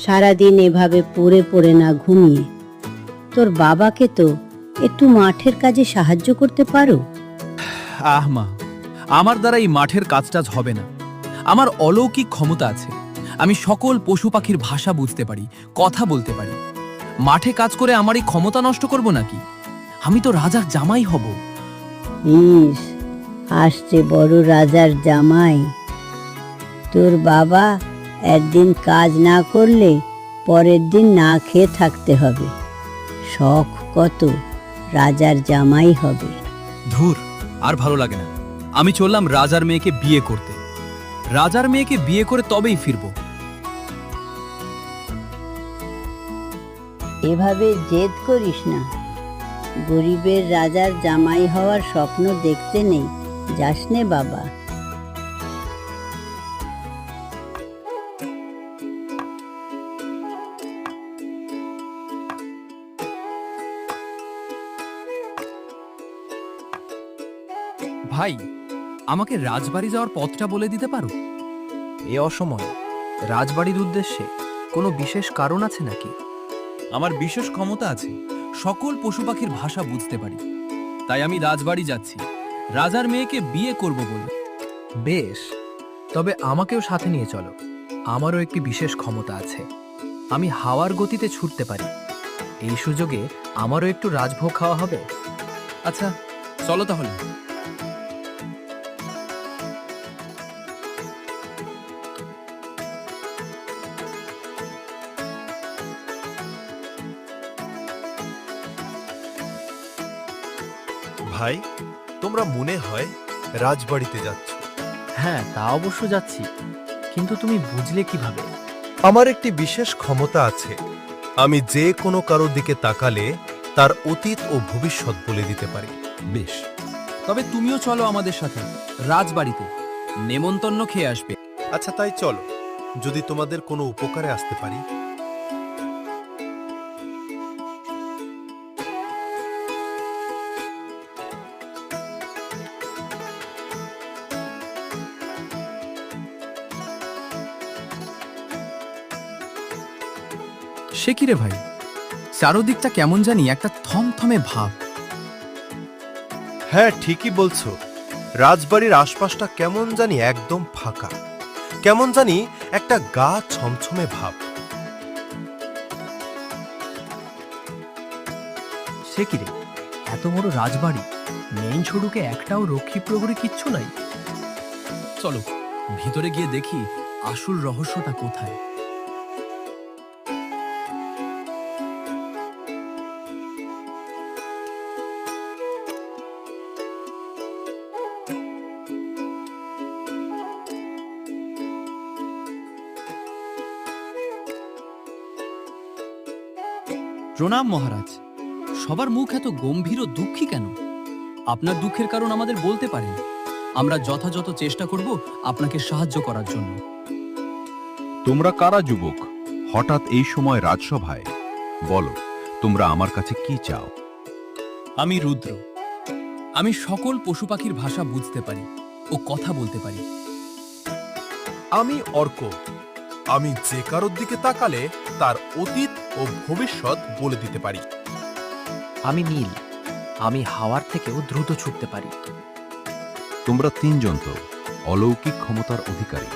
সারাদিন এভাবে পড়ে পড়ে না ঘুমিয়ে তোর বাবাকে তো একটু মাঠের কাজে সাহায্য করতে পারো। আহ মা, আমার দ্বারা এই মাঠের কাজটাজ হবে না। আমার অলৌকিক ক্ষমতা আছে। আমি সকল পশু পাখির ভাষা বুঝতে পারি, কথা বলতে পারি। মাঠে কাজ করে আমার এই ক্ষমতা নষ্ট করব নাকি? আমি তো রাজার জামাই হব। ইস, আসছে বড় রাজার জামাই। তোর বাবা একদিন কাজ না করলে পরের দিন না খেয়ে থাকতে হবে। শখ কত রাজার জামাই হবে। ধুর, আর ভালো লাগে না। আমি চললাম রাজার মেয়েকে বিয়ে করতে। রাজার মেয়েকে বিয়ে করে তবেই ফিরব। এভাবে জেদ করিস না। গরিবের রাজার জামাই হওয়ার স্বপ্ন দেখতে নেই, যাস নে বাবা। ভাই, আমাকে রাজবাড়ি যাওয়ার পথটা বলে দিতে পারো? এ অসময় রাজবাড়ির উদ্দেশ্যে কোনো বিশেষ কারণ আছে নাকি? আমার বিশেষ ক্ষমতা আছে, সকল পশু পাখির ভাষা বুঝতে পারি। তাই আমি রাজবাড়ি যাচ্ছি রাজার মেয়েকে বিয়ে করব বলে। বেশ, তবে আমাকেও সাথে নিয়ে চলো। আমারও একটি বিশেষ ক্ষমতা আছে। আমি হাওয়ার গতিতে ছুটতে পারি। এই সুযোগে আমারও একটু রাজভোগ খাওয়া হবে। আচ্ছা, চলো তাহলে। ভাই, তোমরা মনে হয় রাজবাড়িতে যাচ্ছ। হ্যাঁ, তা অবশ্য যাচ্ছি, কিন্তু তুমি বুঝলে কিভাবে? আমার একটি বিশেষ ক্ষমতা আছে। আমি যে কোনো কারোর দিকে তাকালে তার অতীত ও ভবিষ্যৎ বলে দিতে পারি। বেশ, তবে তুমিও চলো আমাদের সাথে রাজবাড়িতে। নেমন্তন্ন খেয়ে আসবে। আচ্ছা, তাই চলো, যদি তোমাদের কোনো উপকারে আসতে পারি। সে কি রে ভাই, চারদিকটা কেমন জানি একটা থমথমে ভাব। হ্যাঁ, ঠিকই বলছো। রাজবাড়ির আশপাশটা কেমন জানি একদম ফাঁকা। কেমন জানি একটা গা ছমছমে ভাব। সে কি রে, এত বড় রাজবাড়ি, মেইন সড়কে একটাও রক্ষী প্রহরী কিচ্ছু নাই। চলো ভিতরে গিয়ে দেখি আসল রহস্যটা কোথায়। প্রণাম মহারাজ। সবার মুখ এত গম্ভীর ও দুঃখী কেন? আপনার দুঃখের কারণ আমাদের বলতে পারেন। আমরা যথাযথ চেষ্টা করব আপনাকে সাহায্য করার জন্য। তোমরা কারা যুবক, হঠাৎ এই সময় রাজসভায়? বলো, তোমরা আমার কাছে কি চাও? আমি রুদ্র। আমি সকল পশু পাখির ভাষা বুঝতে পারি ও কথা বলতে পারি। আমি অর্ক। আমি যে কারোর দিকে তাকালে তার অতীত ও ভবিষ্যৎ বলে দিতে পারি। আমি নীল। আমি হাওয়ার থেকেও দ্রুত ছুটতে পারি। তোমরা তিনজন তো অলৌকিক ক্ষমতার অধিকারী।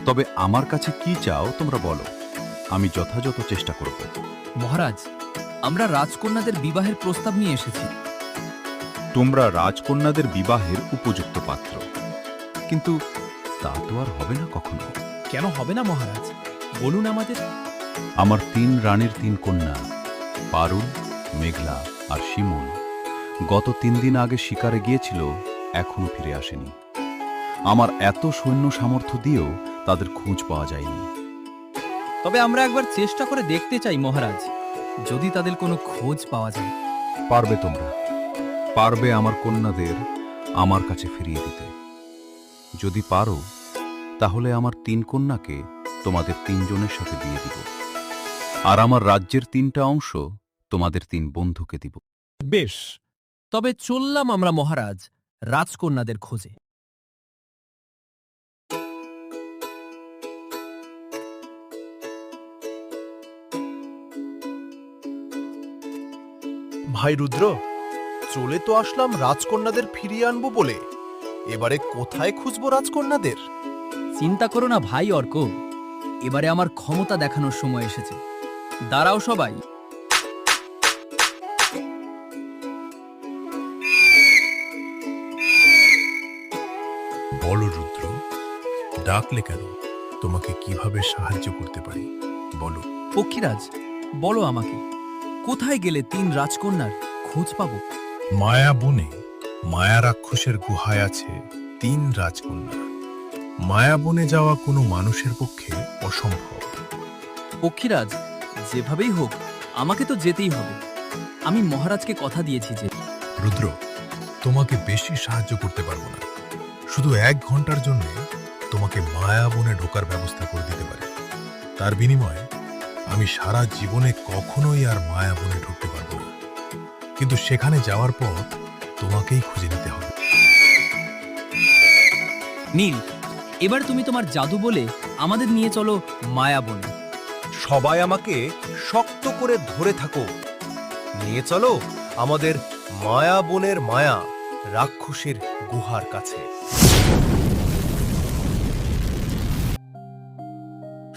তবে আমার কাছে কি চাও তোমরা বলো, আমি যথাযথ চেষ্টা করব। মহারাজ, আমরা রাজকন্যাদের বিবাহের প্রস্তাব নিয়ে এসেছি। তোমরা রাজকন্যাদের বিবাহের উপযুক্ত পাত্র, কিন্তু তা তো আর হবে না কখনো। কেন হবে না মহারাজ? বলুন আমাদের। আমার 3 রানীর 3 কন্যা, পারুল, মেঘলা আর শিমুল, গত 3 দিন আগে শিকারে গিয়েছিল, এখনো ফিরে আসেনি। আমার এত সৈন্য সামর্থ্য দিয়েও তাদের খোঁজ পাওয়া যায়নি। তবে আমরা একবার চেষ্টা করে দেখতে চাই মহারাজ, যদি তাদের কোনো খোঁজ পাওয়া যায়। পারবে তোমরা, পারবে আমার কন্যাদের আমার কাছে ফিরিয়ে দিতে। যদি পারো, তাহলে আমার 3 কন্যাকে তোমাদের 3 জনের সাথে দিয়ে দিব, আর আমার রাজ্যের 3টা অংশ তোমাদের 3 বন্ধুকে দিব। বেশ, তবে চললাম আমরা মহারাজ রাজকন্যাদের খোঁজে। ভাই রুদ্র, চলে তো আসলাম রাজকন্যাদের ফিরিয়ে আনবো বলে। এবারে কোথায় খুঁজবো রাজকন্যাদের? চিন্তা করো না ভাই অর্ক, এবারে আমার ক্ষমতা দেখানোর সময় এসেছে। দাঁড়াও সবাই। বলো রুদ্র, ডাকলে কেন? তোমাকে কিভাবে সাহায্য করতে পারি বলো। পক্ষীরাজ, বলো আমাকে, কোথায় গেলে 3 রাজকন্যার খোঁজ পাবো? মায়া বনে মায়া রাক্ষসের গুহায় আছে 3 রাজকন্যা। মায়া বনে যাওয়া কোনো মানুষের পক্ষে অসম্ভব। পক্ষীরাজ, যেভাবেই হোক আমাকে তো যেতেই হবে। আমি মহারাজকে কথা দিয়েছি যে রুদ্র, তোমাকে বেশি সাহায্য করতে পারবো না। শুধু 1 ঘন্টার জন্য তোমাকে মায়া বনে ঢোকার ব্যবস্থা করে দিতে পারি। তার বিনিময়ে আমি সারা জীবনে কখনোই আর মায়া বনে ঢুকতে পারবো না। কিন্তু সেখানে যাওয়ার পর তোমাকেই খুঁজে নিতে হবে। নীল, এবার তুমি তোমার জাদু বলে আমাদের নিয়ে চলো মায়াবনে। সবাই আমাকে শক্ত করে ধরে থাকো, নিয়ে চলো আমাদের মায়া বনের মায়া রাক্ষসের গুহার কাছে।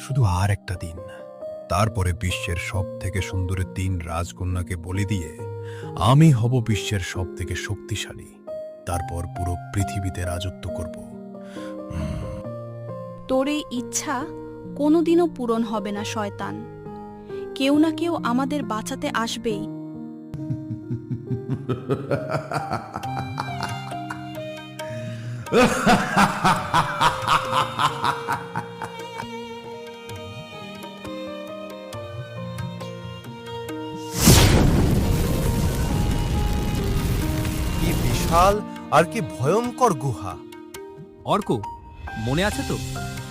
শুধু আর একটা দিন, তারপরে বিশ্বের সব থেকে সুন্দরী 3 রাজকন্যাকে বলি দিয়ে আমি হব বিশ্বের সব থেকে শক্তিশালী। তারপর পুরো পৃথিবীতে রাজত্ব করব। তোর এই ইচ্ছা কোনোদিনও পূরণ হবে না শয়তান। কেউ না কেউ আমাদের বাঁচাতে আসবেই। কি বিশাল আর কি ভয়ঙ্কর গুহা! অর্ক, মনে আছে তো,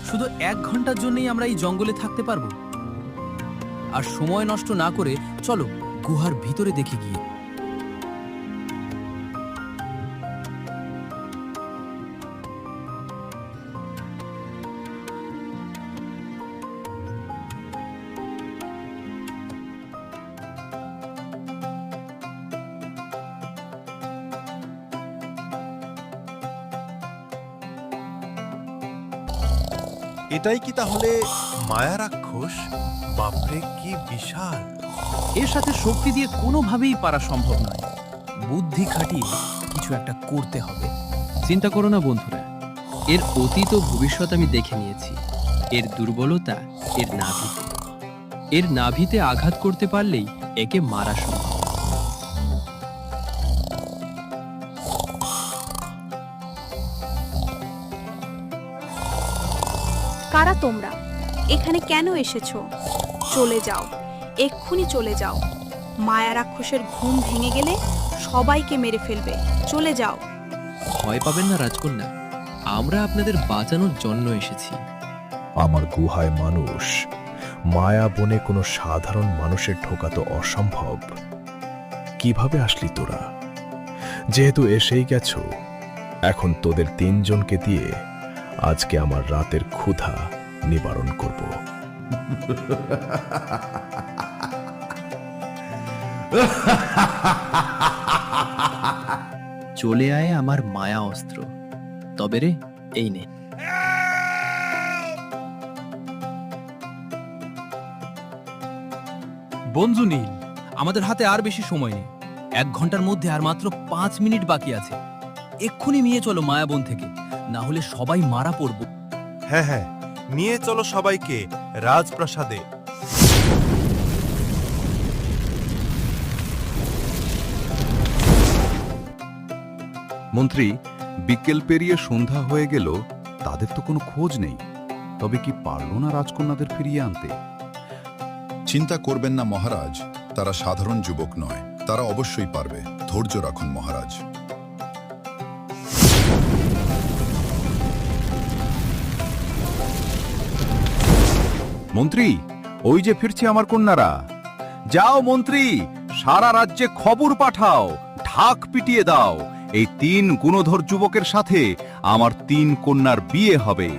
শুধু 1 ঘন্টার জন্যই আমরা এই জঙ্গলে থাকতে পারবো। আর সময় নষ্ট না করে চলো গুহার ভিতরে দেখে গিয়ে। এটাই কি তাহলে মায়া রাক্ষস? বাপরে, কি বিশাল! এর সাথে শক্তি দিয়ে কোনোভাবেই পারা সম্ভব নয়। বুদ্ধি খাটিয়ে কিছু একটা করতে হবে। চিন্তা করো না বন্ধুরা, এর অতীত ও ভবিষ্যৎ আমি দেখে নিয়েছি। এর দুর্বলতা এর নাভিতে। এর নাভিতে আঘাত করতে পারলেই একে মারা সম্ভব। কারা তোমরা? এখানে কেন এসেছো? চলে যাও, এক্ষুনি চলে যাও। মায়া রাক্ষসের ঘুম ভেঙে গেলে সবাইকে মেরে ফেলবে। চলে যাও। ভয় পাবেন না রাজকন্যা, আমরা আপনাদের বাঁচানোর জন্য এসেছি। আমার গুহায় মানুষ, মায়া বনে কোনো সাধারণ মানুষের ঢোকা তো অসম্ভব। কিভাবে আসলি তোরা? যেহেতু এসেই গেছো, এখন তোদের 3 জনকে দিয়ে আজকে আমার রাতের ক্ষুধা নিবারণ করব। চলে আয় আমার মায়া অস্ত্র। তবে রে, এই নে। বন্ধু নীল, আমাদের হাতে আর বেশি সময় নেই। 1 ঘন্টার মধ্যে আর মাত্র 5 মিনিট বাকি আছে। এক্ষুনি নিয়ে চলো মায়াবন থেকে, না হলে সবাই মারা পড়বো। হ্যাঁ হ্যাঁ, নিয়ে চলো সবাইকে রাজপ্রাসাদে। মন্ত্রী, বিকেল পেরিয়ে সন্ধ্যা হয়ে গেল, তাদের তো কোনো খোঁজ নেই। তবে কি পারল না রাজকন্যাদের ফিরিয়ে আনতে? চিন্তা করবেন না মহারাজ, তারা সাধারণ যুবক নয়, তারা অবশ্যই পারবে। ধৈর্য রাখুন মহারাজ। মন্ত্রী, ওই যে ফিরছে আমার কন্যারা। যাও মন্ত্রী, সারা রাজ্যে খবর পাঠাও, ঢাক পিটিয়ে দাও, এই 3 গুণধর যুবকের সাথে আমার 3 কন্যার বিয়ে হবে।